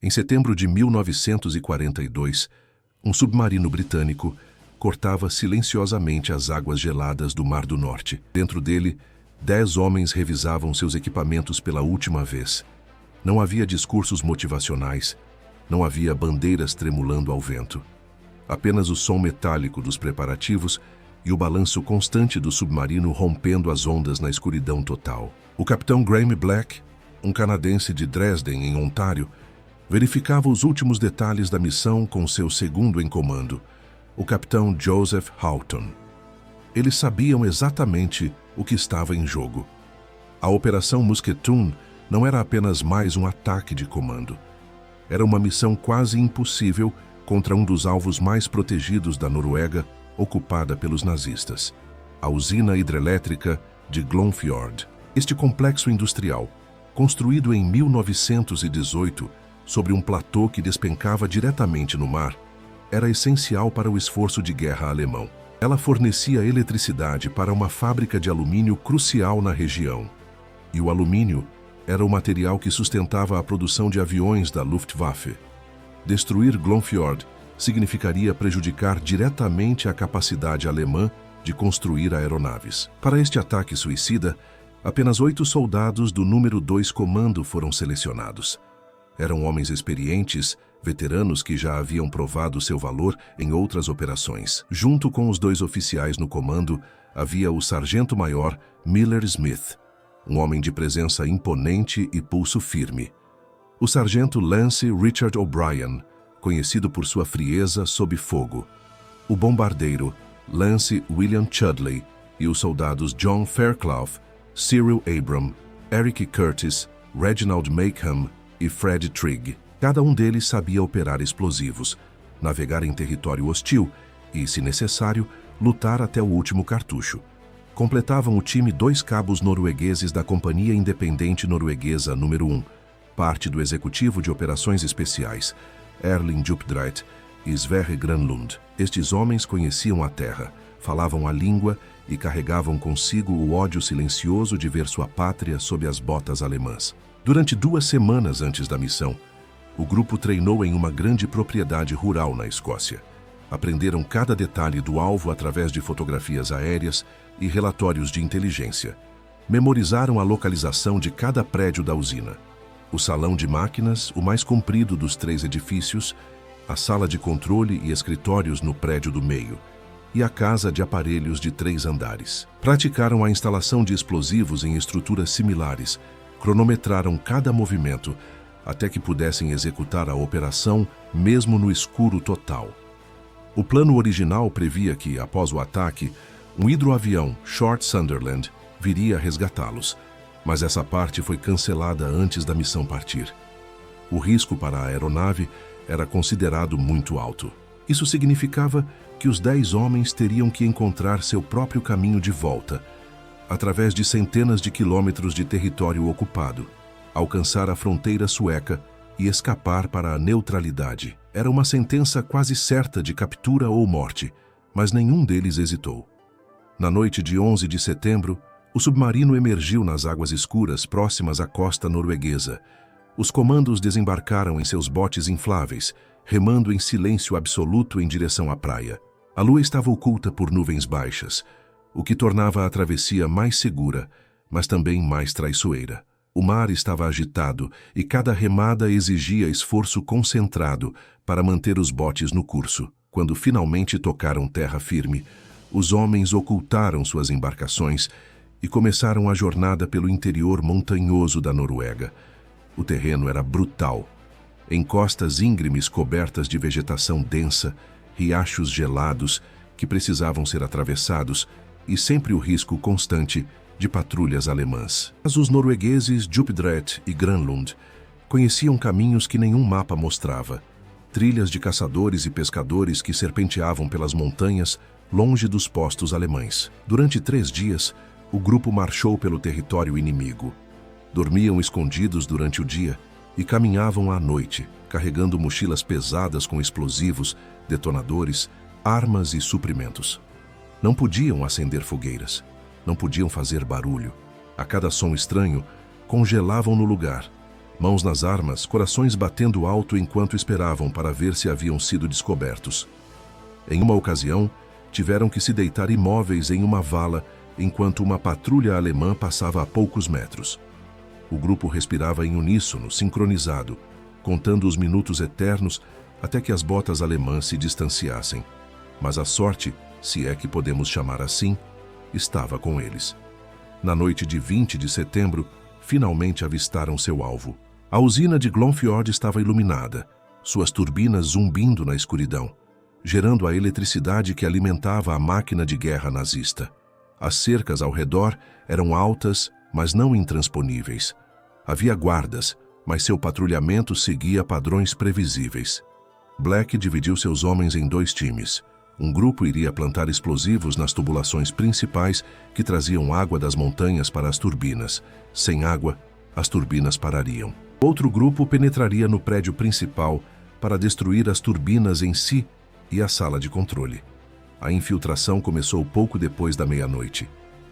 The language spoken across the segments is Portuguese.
Em setembro de 1942, um submarino britânico cortava silenciosamente as águas geladas do Mar do Norte. Dentro dele, 10 homens revisavam seus equipamentos pela última vez. Não havia discursos motivacionais, não havia bandeiras tremulando ao vento. Apenas o som metálico dos preparativos e o balanço constante do submarino rompendo as ondas na escuridão total. O capitão Graeme Black, um canadense de Dresden, em Ontário, verificava os últimos detalhes da missão com seu segundo em comando, o capitão Joseph Houghton. Eles sabiam exatamente o que estava em jogo. A Operação Musketoon não era apenas mais um ataque de comando. Era uma missão quase impossível contra um dos alvos mais protegidos da Noruega, ocupada pelos nazistas, a usina hidrelétrica de Glomfjord. Este complexo industrial, construído em 1918 sobre um platô que despencava diretamente no mar, era essencial para o esforço de guerra alemão. Ela fornecia eletricidade para uma fábrica de alumínio crucial na região. E o alumínio era o material que sustentava a produção de aviões da Luftwaffe. Destruir Glomfjord significaria prejudicar diretamente a capacidade alemã de construir aeronaves. Para este ataque suicida, apenas 8 soldados do número 2 Comando foram selecionados. Eram homens experientes, veteranos que já haviam provado seu valor em outras operações. Junto com os 2 oficiais no comando, havia o sargento-maior Miller Smith, um homem de presença imponente e pulso firme. O sargento Lance Richard O'Brien, conhecido por sua frieza sob fogo. O bombardeiro Lance William Chudley e os soldados John Fairclough, Cyril Abram, Eric Curtis, Reginald Makeham e Fred Trigg. Cada um deles sabia operar explosivos, navegar em território hostil e, se necessário, lutar até o último cartucho. Completavam o time 2 cabos noruegueses da Companhia Independente Norueguesa número 1, parte do Executivo de Operações Especiais, Erling Djupdright e Sverre Granlund. Estes homens conheciam a terra, falavam a língua e carregavam consigo o ódio silencioso de ver sua pátria sob as botas alemãs. Durante 2 semanas antes da missão, o grupo treinou em uma grande propriedade rural na Escócia. Aprenderam cada detalhe do alvo através de fotografias aéreas e relatórios de inteligência. Memorizaram a localização de cada prédio da usina. O salão de máquinas, o mais comprido dos 3 edifícios, a sala de controle e escritórios no prédio do meio, e a casa de aparelhos de 3 andares. Praticaram a instalação de explosivos em estruturas similares, cronometraram cada movimento, até que pudessem executar a operação mesmo no escuro total. O plano original previa que, após o ataque, um hidroavião Short Sunderland viria resgatá-los, mas essa parte foi cancelada antes da missão partir. O risco para a aeronave era considerado muito alto. Isso significava que os 10 homens teriam que encontrar seu próprio caminho de volta, através de centenas de quilômetros de território ocupado, alcançar a fronteira sueca e escapar para a neutralidade. Era uma sentença quase certa de captura ou morte, mas nenhum deles hesitou. Na noite de 11 de setembro, o submarino emergiu nas águas escuras próximas à costa norueguesa. Os comandos desembarcaram em seus botes infláveis, remando em silêncio absoluto em direção à praia. A lua estava oculta por nuvens baixas, o que tornava a travessia mais segura, mas também mais traiçoeira. O mar estava agitado e cada remada exigia esforço concentrado para manter os botes no curso. Quando finalmente tocaram terra firme, os homens ocultaram suas embarcações e começaram a jornada pelo interior montanhoso da Noruega. O terreno era brutal. Encostas íngremes cobertas de vegetação densa, riachos gelados que precisavam ser atravessados e sempre o risco constante de patrulhas alemãs. Mas os noruegueses Djupdright e Granlund conheciam caminhos que nenhum mapa mostrava, trilhas de caçadores e pescadores que serpenteavam pelas montanhas longe dos postos alemães. Durante 3 dias, o grupo marchou pelo território inimigo. Dormiam escondidos durante o dia e caminhavam à noite, carregando mochilas pesadas com explosivos, detonadores, armas e suprimentos. Não podiam acender fogueiras, não podiam fazer barulho. A cada som estranho, congelavam no lugar, mãos nas armas, corações batendo alto enquanto esperavam para ver se haviam sido descobertos. Em uma ocasião, tiveram que se deitar imóveis em uma vala enquanto uma patrulha alemã passava a poucos metros. O grupo respirava em uníssono, sincronizado, contando os minutos eternos até que as botas alemãs se distanciassem. Mas a sorte, se é que podemos chamar assim, estava com eles. Na noite de 20 de setembro, finalmente avistaram seu alvo. A usina de Glomfjord estava iluminada, suas turbinas zumbindo na escuridão, gerando a eletricidade que alimentava a máquina de guerra nazista. As cercas ao redor eram altas, mas não intransponíveis. Havia guardas, mas seu patrulhamento seguia padrões previsíveis. Black dividiu seus homens em 2 times. Um grupo iria plantar explosivos nas tubulações principais que traziam água das montanhas para as turbinas. Sem água, as turbinas parariam. Outro grupo penetraria no prédio principal para destruir as turbinas em si e a sala de controle. A infiltração começou pouco depois da meia-noite.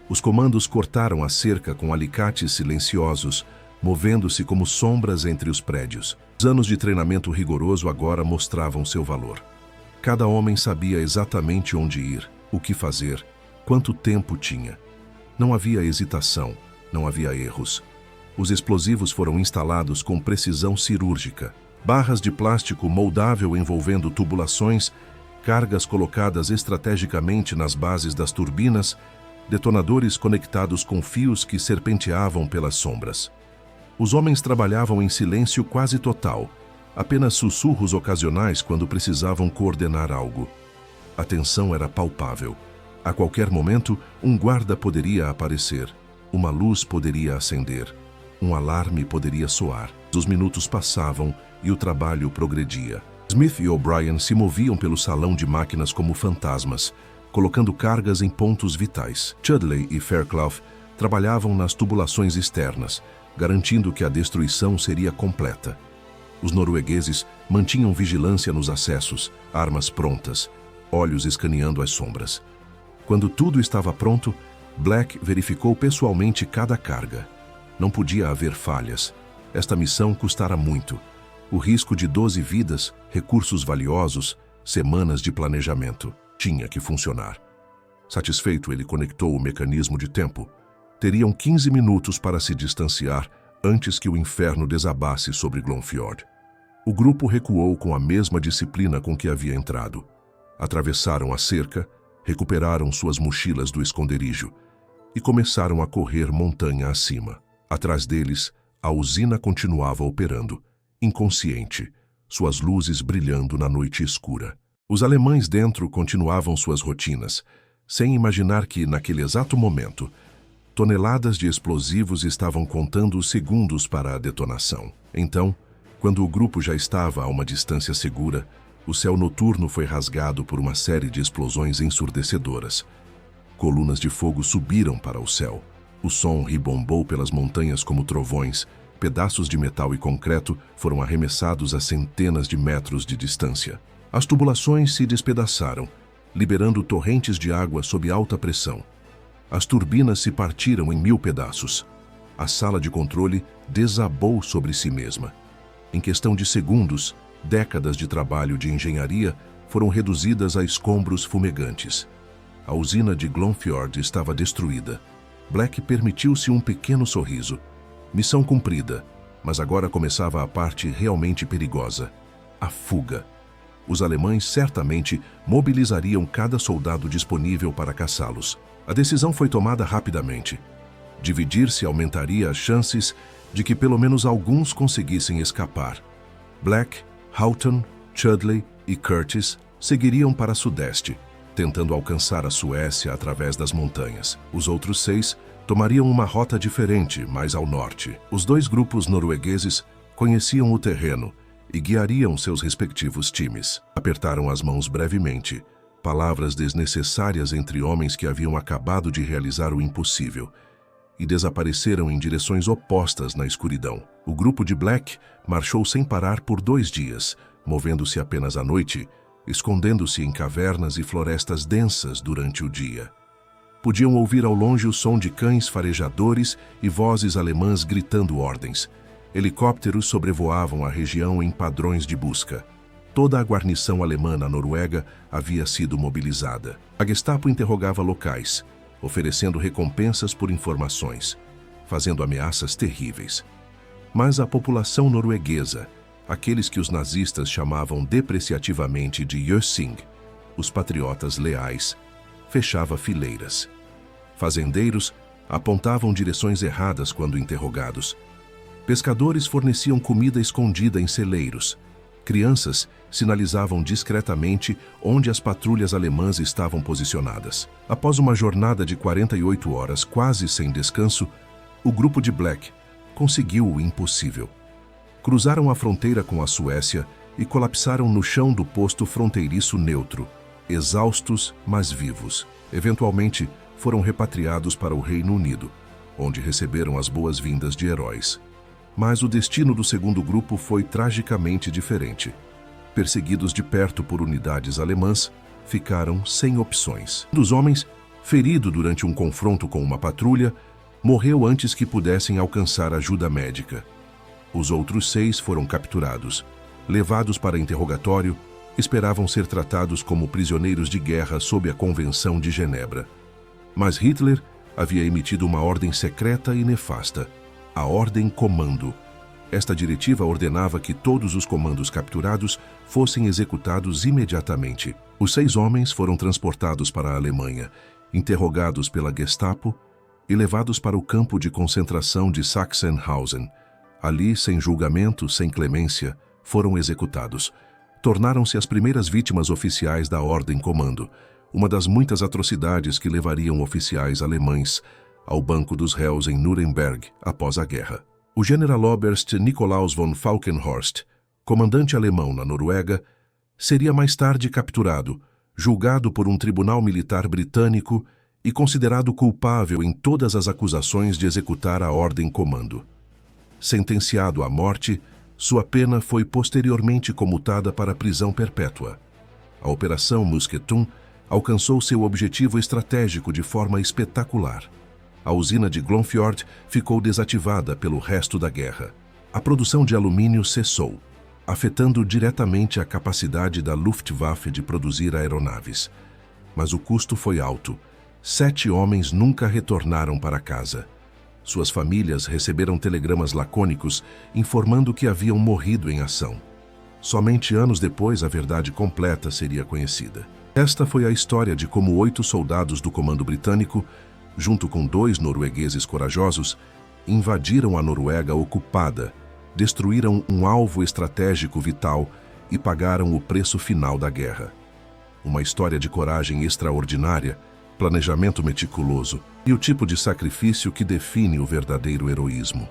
Os comandos cortaram a cerca com alicates silenciosos, movendo-se como sombras entre os prédios. Os anos de treinamento rigoroso agora mostravam seu valor. Cada homem sabia exatamente onde ir, o que fazer, quanto tempo tinha. Não havia hesitação, não havia erros. Os explosivos foram instalados com precisão cirúrgica. Barras de plástico moldável envolvendo tubulações, cargas colocadas estrategicamente nas bases das turbinas, detonadores conectados com fios que serpenteavam pelas sombras. Os homens trabalhavam em silêncio quase total, apenas sussurros ocasionais quando precisavam coordenar algo. A tensão era palpável. A qualquer momento, um guarda poderia aparecer, uma luz poderia acender, um alarme poderia soar. Os minutos passavam e o trabalho progredia. Smith e O'Brien se moviam pelo salão de máquinas como fantasmas, colocando cargas em pontos vitais. Chudley e Fairclough trabalhavam nas tubulações externas, garantindo que a destruição seria completa. Os noruegueses mantinham vigilância nos acessos, armas prontas, olhos escaneando as sombras. Quando tudo estava pronto, Black verificou pessoalmente cada carga. Não podia haver falhas. Esta missão custara muito. O risco de 12 vidas, recursos valiosos, semanas de planejamento. Tinha que funcionar. Satisfeito, ele conectou o mecanismo de tempo. Teriam 15 minutos para se distanciar antes que o inferno desabasse sobre Glomfjord. O grupo recuou com a mesma disciplina com que havia entrado. Atravessaram a cerca, recuperaram suas mochilas do esconderijo e começaram a correr montanha acima. Atrás deles, a usina continuava operando, inconsciente, suas luzes brilhando na noite escura. Os alemães dentro continuavam suas rotinas, sem imaginar que, naquele exato momento, toneladas de explosivos estavam contando os segundos para a detonação. Então, quando o grupo já estava a uma distância segura, o céu noturno foi rasgado por uma série de explosões ensurdecedoras. Colunas de fogo subiram para o céu. O som ribombou pelas montanhas como trovões. Pedaços de metal e concreto foram arremessados a centenas de metros de distância. As tubulações se despedaçaram, liberando torrentes de água sob alta pressão. As turbinas se partiram em 1000 pedaços. A sala de controle desabou sobre si mesma. Em questão de segundos, décadas de trabalho de engenharia foram reduzidas a escombros fumegantes. A usina de Glomfjord estava destruída. Black permitiu-se um pequeno sorriso. Missão cumprida, mas agora começava a parte realmente perigosa: a fuga. Os alemães certamente mobilizariam cada soldado disponível para caçá-los. A decisão foi tomada rapidamente. Dividir-se aumentaria as chances de que pelo menos alguns conseguissem escapar. Black, Houghton, Chudley e Curtis seguiriam para sudeste, tentando alcançar a Suécia através das montanhas. Os outros 6 tomariam uma rota diferente, mais ao norte. Os 2 grupos noruegueses conheciam o terreno e guiariam seus respectivos times. Apertaram as mãos brevemente, palavras desnecessárias entre homens que haviam acabado de realizar o impossível, e desapareceram em direções opostas na escuridão. O grupo de Black marchou sem parar por 2 dias, movendo-se apenas à noite, escondendo-se em cavernas e florestas densas durante o dia. Podiam ouvir ao longe o som de cães farejadores e vozes alemãs gritando ordens. Helicópteros sobrevoavam a região em padrões de busca. Toda a guarnição alemã na Noruega havia sido mobilizada. A Gestapo interrogava locais, oferecendo recompensas por informações, fazendo ameaças terríveis. Mas a população norueguesa, aqueles que os nazistas chamavam depreciativamente de Jøssing, os patriotas leais, fechava fileiras. Fazendeiros apontavam direções erradas quando interrogados. Pescadores forneciam comida escondida em celeiros. Crianças sinalizavam discretamente onde as patrulhas alemãs estavam posicionadas. Após uma jornada de 48 horas, quase sem descanso, o grupo de Black conseguiu o impossível. Cruzaram a fronteira com a Suécia e colapsaram no chão do posto fronteiriço neutro, exaustos, mas vivos. Eventualmente, foram repatriados para o Reino Unido, onde receberam as boas-vindas de heróis. Mas o destino do segundo grupo foi tragicamente diferente. Perseguidos de perto por unidades alemãs, ficaram sem opções. Um dos homens, ferido durante um confronto com uma patrulha, morreu antes que pudessem alcançar ajuda médica. Os outros 6 foram capturados, levados para interrogatório, esperavam ser tratados como prisioneiros de guerra sob a Convenção de Genebra. Mas Hitler havia emitido uma ordem secreta e nefasta, a Ordem Comando. Esta diretiva ordenava que todos os comandos capturados fossem executados imediatamente. Os 6 homens foram transportados para a Alemanha, interrogados pela Gestapo e levados para o campo de concentração de Sachsenhausen. Ali, sem julgamento, sem clemência, foram executados. Tornaram-se as primeiras vítimas oficiais da Ordem Comando, uma das muitas atrocidades que levariam oficiais alemães ao banco dos réus em Nuremberg após a guerra. O Generaloberst Nikolaus von Falkenhorst, comandante alemão na Noruega, seria mais tarde capturado, julgado por um tribunal militar britânico e considerado culpável em todas as acusações de executar a Ordem Comando. Sentenciado à morte, sua pena foi posteriormente comutada para prisão perpétua. A Operação Musketon alcançou seu objetivo estratégico de forma espetacular. A usina de Glomfjord ficou desativada pelo resto da guerra. A produção de alumínio cessou, afetando diretamente a capacidade da Luftwaffe de produzir aeronaves. Mas o custo foi alto. 7 homens nunca retornaram para casa. Suas famílias receberam telegramas lacônicos informando que haviam morrido em ação. Somente anos depois a verdade completa seria conhecida. Esta foi a história de como 8 soldados do comando britânico, junto com 2 noruegueses corajosos, invadiram a Noruega ocupada, destruíram um alvo estratégico vital e pagaram o preço final da guerra. Uma história de coragem extraordinária, planejamento meticuloso e o tipo de sacrifício que define o verdadeiro heroísmo.